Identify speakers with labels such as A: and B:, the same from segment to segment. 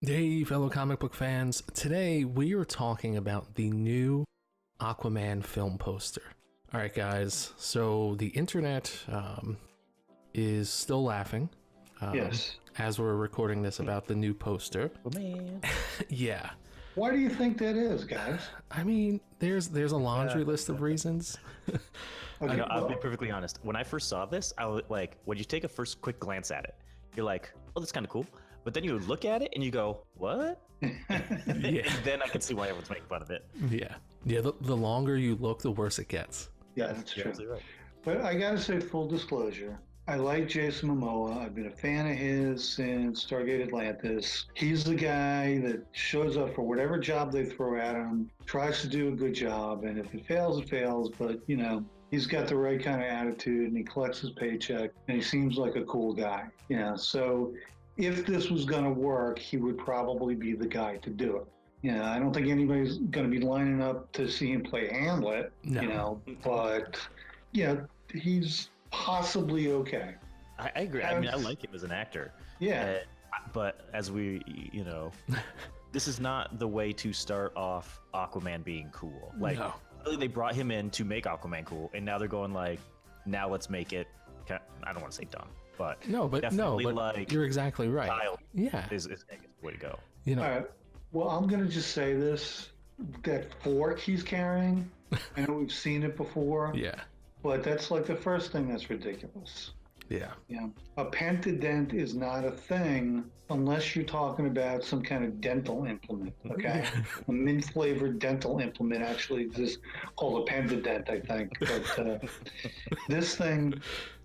A: Hey, fellow comic book fans. Today we are talking about the new Aquaman film poster. All right, guys. So the internet is still laughing.
B: Yes.
A: As we're recording this about the new poster.
C: Oh, man.
A: Yeah.
B: Why do you think that is, guys?
A: I mean, there's a laundry list of reasons.
B: Okay,
C: I'll be perfectly honest. When I first saw this, I was like, when you take a first quick glance at it, you're like, oh, that's kind of cool. But then you look at it and you go, what? And then I can see why everyone's making fun of it.
A: Yeah. The longer you look, the worse it gets.
B: Yeah, that's true.
C: Right.
B: But I gotta say, full disclosure, I like Jason Momoa. I've been a fan of his since Stargate Atlantis. He's the guy that shows up for whatever job they throw at him, tries to do a good job, and if it fails, it fails. But, you know, he's got the right kind of attitude, and he collects his paycheck, and he seems like a cool guy. You know, so if this was going to work, he would probably be the guy to do it. You know, I don't think anybody's going to be lining up to see him play Hamlet,
A: No.
B: you know, but, yeah, he's possibly okay.
C: I agree. I mean, I like him as an actor.
B: Yeah.
C: But as we, this is not the way to start off Aquaman being cool. Like,
A: No.
C: really, they brought him in to make Aquaman cool, and now they're going like, now let's make it. I don't want to say dumb, but definitely like
A: you're exactly right.
C: style
A: Yeah.
C: is the way to go.
A: You know,
B: All right. Well, I'm going to just say this. That fork he's carrying, I know we've seen it before,
A: yeah.
B: but that's like the first thing that's ridiculous.
A: Yeah.
B: You know, a pentadent is not a thing unless you're talking about some kind of dental implement, okay? A mint-flavored dental implement actually exists called a pentadent, I think. But this thing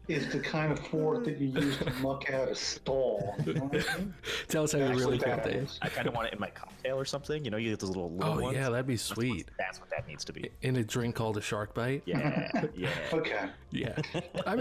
B: is the kind of fork that you use to muck out a stall. You know what I mean?
A: Tell us how you
B: That's
A: really
B: what
A: feel,
B: that
A: Dave.
B: is.
C: I kind of want it in my cocktail or something. You get those little ones.
A: Yeah, that'd be sweet.
C: That's what that needs to be.
A: In a drink called a shark bite.
C: Yeah, yeah.
B: Okay.
A: Yeah. I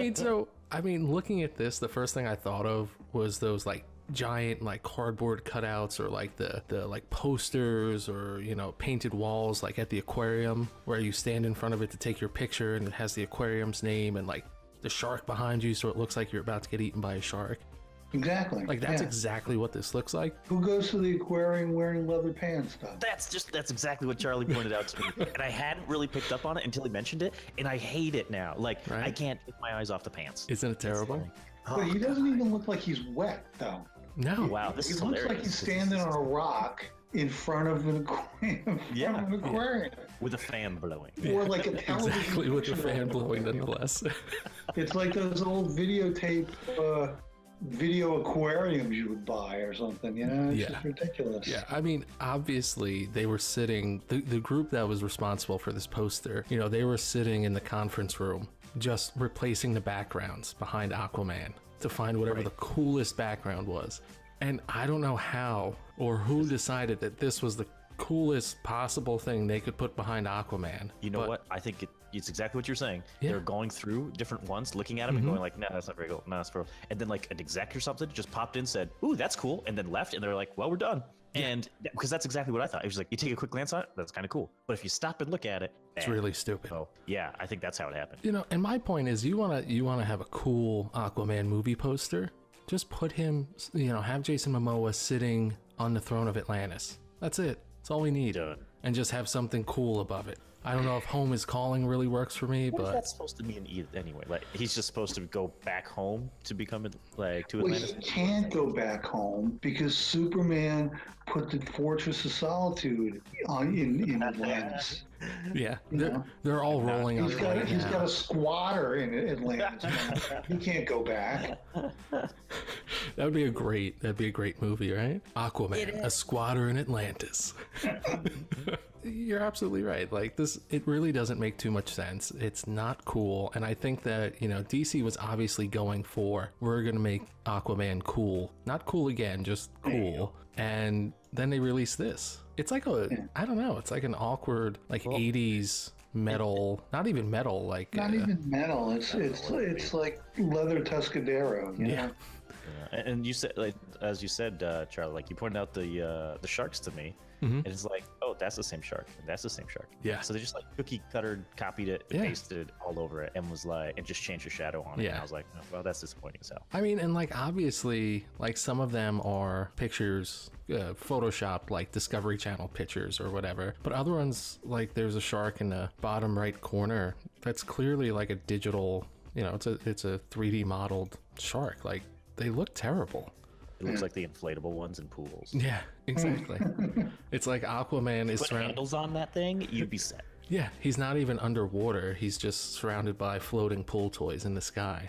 A: mean, looking at this, the first thing I thought of was those like giant like cardboard cutouts or like the like posters or, painted walls like at the aquarium where you stand in front of it to take your picture and it has the aquarium's name and like the shark behind you so it looks like you're about to get eaten by a shark.
B: Exactly.
A: Like that's
B: Yeah.
A: exactly what this looks like.
B: Who goes to the aquarium wearing leather pants, though?
C: That's exactly what Charlie pointed out to me, and I hadn't really picked up on it until he mentioned it, and I hate it now. Like
A: Right.
C: I can't take my eyes off the pants.
A: Isn't it terrible?
B: But he doesn't even look like he's wet, though.
A: No.
C: Wow, this
B: He
C: is
B: looks
C: hilarious.
B: like he's standing on a rock in front of an aquarium.
C: With a fan blowing.
B: Or like a television.
A: Exactly with the
B: picture
A: fan
B: of an
A: blowing
B: aquarium.
A: nonetheless.
B: It's like those old videotape video aquariums you would buy or something, you know? It's just ridiculous.
A: Yeah, I mean, obviously they were sitting, the group that was responsible for this poster, they were sitting in the conference room just replacing the backgrounds behind Aquaman to find whatever the coolest background was. And I don't know how or who decided that this was the coolest possible thing they could put behind Aquaman.
C: You know what? I think it's exactly what you're saying.
A: Yeah.
C: They're going through different ones, looking at them and going like, no, that's not very cool. No, that's for. And then like an exec or something just popped in, said, ooh, that's cool, and then left, and they're like, well, we're done. And because that's exactly what I thought. It was like, you take a quick glance on it, that's kind of cool. But if you stop and look at it,
A: It's really stupid.
C: Oh, yeah, I think that's how it happened.
A: And my point is, you wanna have a cool Aquaman movie poster, just put him, have Jason Momoa sitting on the throne of Atlantis. That's it. That's all we need.
C: Done.
A: And just have something cool above it. I don't know if Home is Calling really works for me,
C: What is
A: but
C: that supposed to mean anyway? Like he's just supposed to go back home to become like to
B: Well,
C: Atlantis?
B: he can't go back home because Superman put the Fortress of Solitude in Atlantis.
A: yeah, they're all rolling on
B: He's
A: it
B: got
A: right
B: he's got
A: now.
B: a squatter in Atlantis. He can't go back.
A: That'd be a great movie, right? Aquaman, a squatter in Atlantis. You're absolutely right. Like this, it really doesn't make too much sense. It's not cool. And I think that, DC was obviously going for, we're going to make Aquaman cool. Not cool again, just cool. And then they released this. It's like I don't know. It's like an awkward, like 80s metal, not even metal, like.
B: Not even metal. It's like leather Tuscadero. You know?
A: Yeah.
C: And you said, like, as you said, Charlie, like you pointed out the sharks to me, and it's like, oh, that's the same shark. That's the same shark.
A: Yeah.
C: So they just like cookie cutter copied it,
A: Yeah.
C: pasted it all over it, and was like, and just changed the shadow on it.
A: Yeah.
C: And I was like, oh, well, that's disappointing as hell.
A: I mean, and like obviously, like some of them are pictures, photoshopped, like Discovery Channel pictures or whatever. But other ones, like there's a shark in the bottom right corner that's clearly like a digital. You know, it's a 3D modeled shark. Like they look terrible.
C: It looks like the inflatable ones in pools.
A: Yeah, exactly. It's like Aquaman is
C: Put
A: surrounded.
C: handles on that thing, you'd be set.
A: Yeah, he's not even underwater. He's just surrounded by floating pool toys in the sky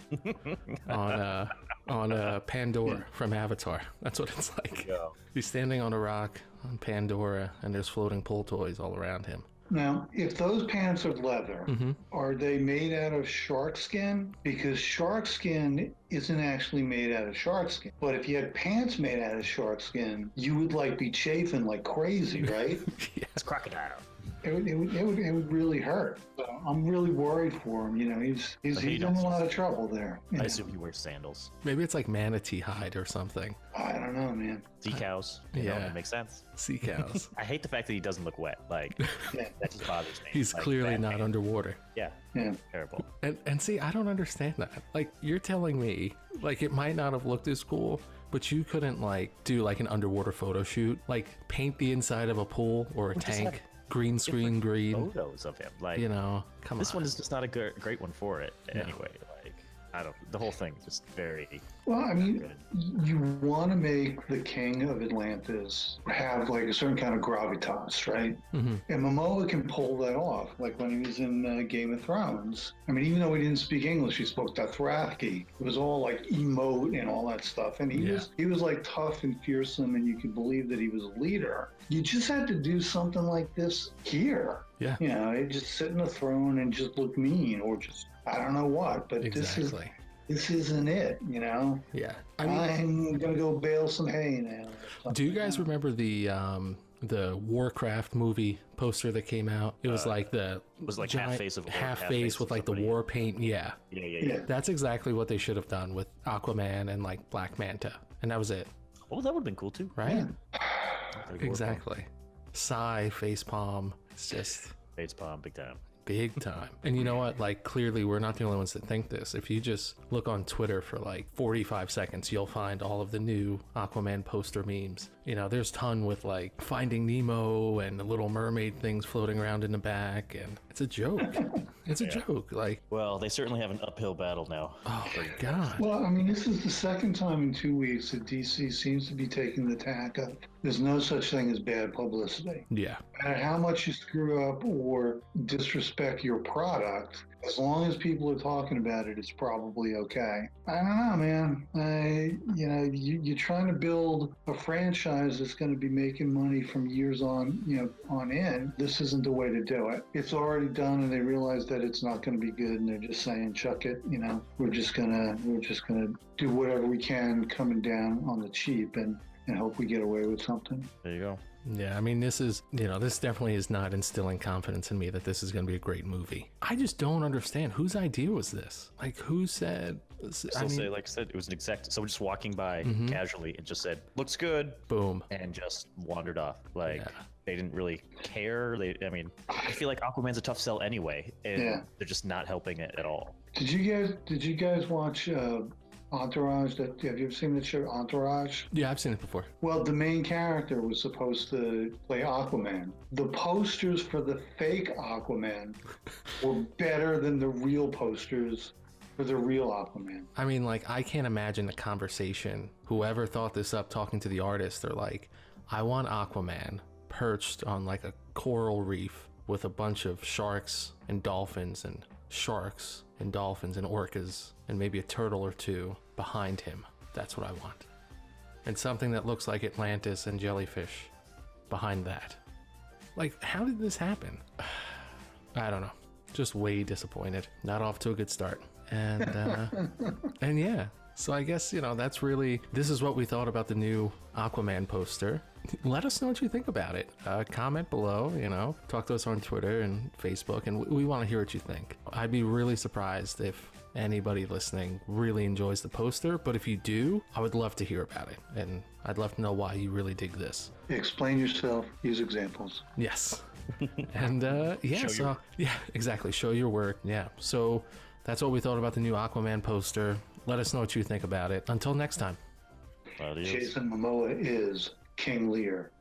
A: on Pandora from Avatar. That's what it's like.
C: Go.
A: He's standing on a rock on Pandora, and there's floating pool toys all around him.
B: Now, if those pants are leather, are they made out of shark skin? Because shark skin isn't actually made out of shark skin. But if you had pants made out of shark skin, you would like be chafing like crazy, right?
A: Yeah.
C: It's crocodile.
B: It would really hurt. So I'm really worried for him. You know, he's in a lot of trouble there. You
C: I
B: know?
C: assume he wears sandals.
A: Maybe it's like manatee hide or something.
B: I don't know, man.
C: Sea cows. You know,
A: Yeah.
C: it makes sense.
A: Sea cows.
C: I hate the fact that he doesn't look wet. Like,
B: Yeah.
C: that just bothers me.
A: He's
C: Like,
A: clearly
C: that
A: not
C: man-
A: underwater.
C: Yeah,
B: Yeah.
C: terrible.
A: And see, I don't understand that. Like, you're telling me, like, it might not have looked as cool, but you couldn't, like, do, like, an underwater photo shoot? Like, paint the inside of a pool or a
C: just
A: tank,
C: have
A: green screen green,
C: Photos of him. Like,
A: you know, come
C: this
A: on.
C: one is just not a great one for it. Anyway, like, I don't. The whole thing just very.
B: Well, I mean,
C: good.
B: you want to make the king of Atlantis have like a certain kind of gravitas, right?
A: Mhm.
B: And Momoa can pull that off. Like when he was in Game of Thrones. I mean, even though he didn't speak English, he spoke Dothraki. It was all like emote and all that stuff. And he was like tough and fearsome, and you could believe that he was a leader. You just had to do something like this here.
A: Yeah.
B: You know, he'd just sit in a throne and just look mean, or just I don't know what. But
A: Exactly.
B: this isn't it, you know.
A: Yeah. I mean,
B: I'm gonna go bale some hay now.
A: do you guys remember the Warcraft movie poster that came out? It was like the
C: was like
A: giant,
C: half face of
A: half
C: half
A: face
C: face
A: with
C: of
A: like the
C: somebody.
A: war paint. Yeah.
C: Yeah.
A: That's exactly what they should have done with Aquaman and like Black Manta, and that was it,
C: Oh, that would have been cool too.
A: right?
C: Like,
A: Exactly. Sigh, face palm. It's just
C: Face palm, big time.
A: big time. And you know what? Like, clearly, we're not the only ones that think this. If you just look on Twitter for like 45 seconds, you'll find all of the new Aquaman poster memes. You know, there's ton with like Finding Nemo and the Little Mermaid things floating around in the back, and it's a joke. It's a joke. Like,
C: Well, they certainly have an uphill battle now.
A: oh my god.
B: Well, I mean, this is the second time in 2 weeks that DC seems to be taking the tack of there's no such thing as bad publicity.
A: Yeah.
B: No matter how much you screw up or disrespect your product, as long as people are talking about it, it's probably okay. I don't know, man. You're trying to build a franchise that's going to be making money from years on end. This isn't the way to do it. It's already done, and they realize that it's not going to be good, and they're just saying, "Chuck it." You know, we're just gonna do whatever we can, coming down on the cheap, and hope we get away with something.
C: There you go.
A: Yeah, I mean, this definitely is not instilling confidence in me that this is going to be a great movie. I just don't understand. Whose idea was this? Like, who said?
C: Like I said, it was an exec. So just walking by casually and just said, "Looks good,"
A: Boom.
C: and just wandered off. Like
A: Yeah.
C: they didn't really care. I feel like Aquaman's a tough sell anyway, and
B: Yeah.
C: they're just not helping it at all.
B: Did you guys watch Entourage? Have you ever seen the show Entourage?
A: Yeah, I've seen it before.
B: Well, the main character was supposed to play Aquaman. The posters for the fake Aquaman were better than the real posters for the real Aquaman.
A: I mean, like, I can't imagine the conversation. Whoever thought this up, talking to the artist, they're like, I want Aquaman perched on like a coral reef with a bunch of sharks and dolphins and sharks and dolphins and orcas and maybe a turtle or two behind him. That's what I want. And something that looks like Atlantis and jellyfish behind that. Like, how did this happen? I don't know. Just way disappointed. Not off to a good start. And and yeah. So I guess, this is what we thought about the new Aquaman poster. Let us know what you think about it. Comment below, talk to us on Twitter and Facebook, and we want to hear what you think. I'd be really surprised if anybody listening really enjoys the poster, but if you do, I would love to hear about it, and I'd love to know why you really dig this.
B: Explain yourself, use examples.
A: Yes. And yeah, exactly. Show your work. Yeah. So that's what we thought about the new Aquaman poster. Let us know what you think about it. Until next time.
C: Adios.
B: Jason Momoa is King Lear.